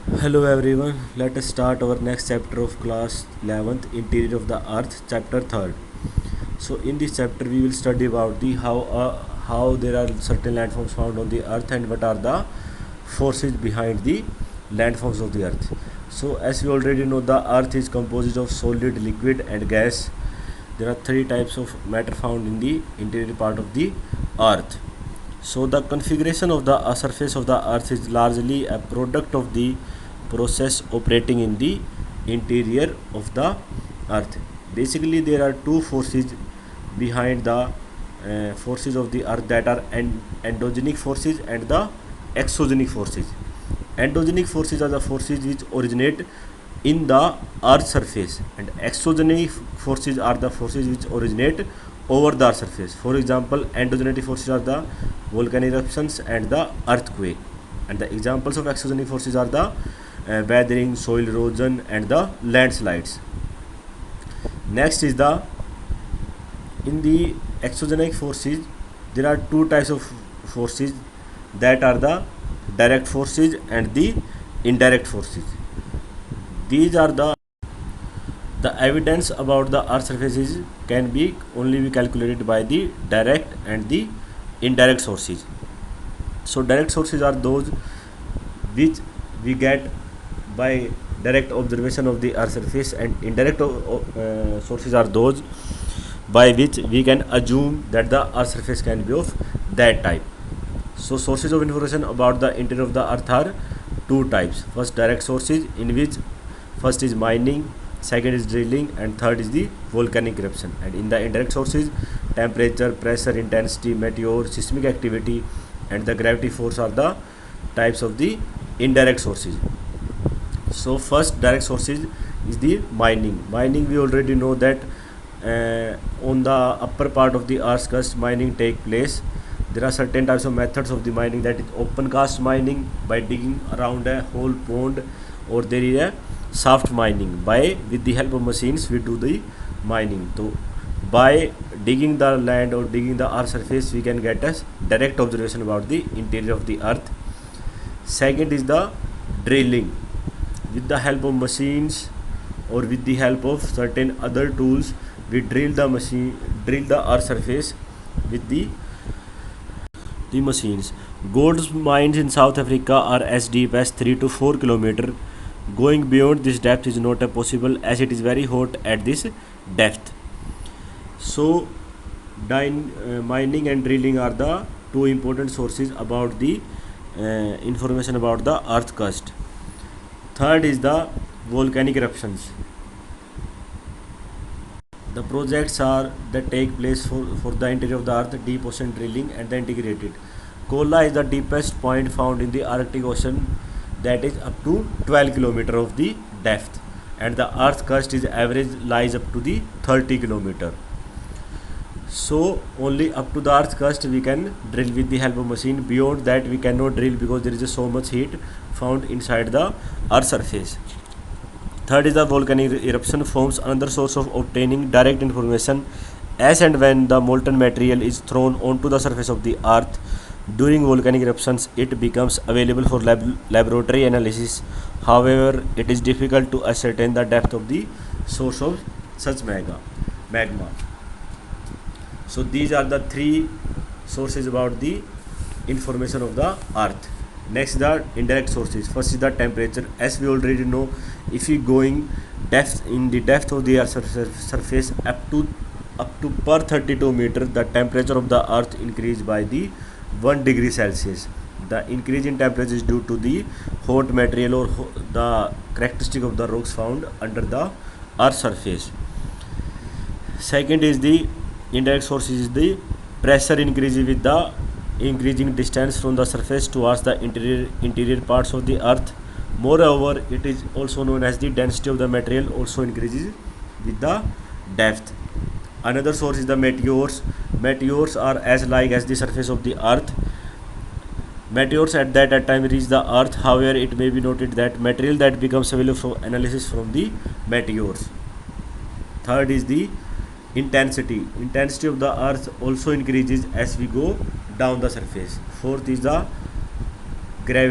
Hello everyone, let us start our next chapter of class 11th Interior of the Earth, chapter 3rd. So in this chapter we will study about the how there are certain landforms found on the earth and what are the forces behind the landforms of the earth. So as we already know, the earth is composed of solid, liquid and gas. There are three types of matter found in the interior part of the earth. So the configuration of the surface of the earth is largely a product of the process operating in the interior of the earth. Basically there are two forces behind the forces of the earth, that are endogenic forces and the exogenic forces. Endogenic forces are the forces which originate in the earth surface, and exogenic forces are the forces which originate over the earth surface. For example, endogenic forces are the volcanic eruptions and the earthquake, and the examples of exogenic forces are the weathering, soil erosion and the landslides. Next is the in the exogenic forces there are two types of forces, that are the direct forces and the indirect forces. These are the evidence about the earth surfaces can be only be calculated by the direct and the indirect sources. So direct sources are those which we get by direct observation of the earth surface, and indirect sources are those by which we can assume that the earth surface can be of that type. So sources of information about the interior of the earth are two types. First, direct sources, in which first is mining, second is drilling and third is the volcanic eruption. And in the indirect sources, temperature, pressure, intensity, meteor, seismic activity and the gravity force are the types of the indirect sources. So first direct sources is the mining. We already know that on the upper part of the earth's crust mining take place. There are certain types of methods of the mining, that is open cast mining by digging around a whole pond, or there is a shaft mining by with the help of machines we do the mining. So by digging the land or digging the earth surface we can get a direct observation about the interior of the earth. Second is the drilling. With the help of machines or with the help of certain other tools we drill the earth surface with the machines. Gold mines in South Africa are as deep as 3 to 4 kilometers. Going beyond this depth is not possible as it is very hot at this depth. So mining and drilling are the two important sources about the information about the earth crust. Third is the volcanic eruptions. The projects are that take place for the interior of the earth, deep ocean drilling and the integrated. Kola is the deepest point found in the Arctic Ocean, that is up to 12 km of the depth, and the earth crust is average lies up to the 30 km. So only up to the earth crust we can drill with the help of machine. Beyond that we cannot drill because there is so much heat found inside the earth surface. Third is the volcanic eruption forms another source of obtaining direct information. As and when the molten material is thrown onto the surface of the earth during volcanic eruptions, it becomes available for laboratory analysis. However, it is difficult to ascertain the depth of the source of such magma. So these are the three sources about the information of the earth. Next, the indirect sources. First is the temperature. As we already know, if we going depth in the depth of the earth surface up to per 32 meter, the temperature of the earth increase by the 1 degree Celsius. The increase in temperature is due to the hot material or the characteristic of the rocks found under the earth surface. Second is the indirect source is the pressure increases with the increasing distance from the surface towards the interior parts of the earth. Moreover, it is also known as the density of the material also increases with the depth. Another source is the meteors. Meteors are as like as the surface of the earth. Meteors at that time reach the earth. However, it may be noted that material that becomes available for analysis from the meteors. Third is the intensity of the earth also increases as we go down the surface. Fourth is the gravity.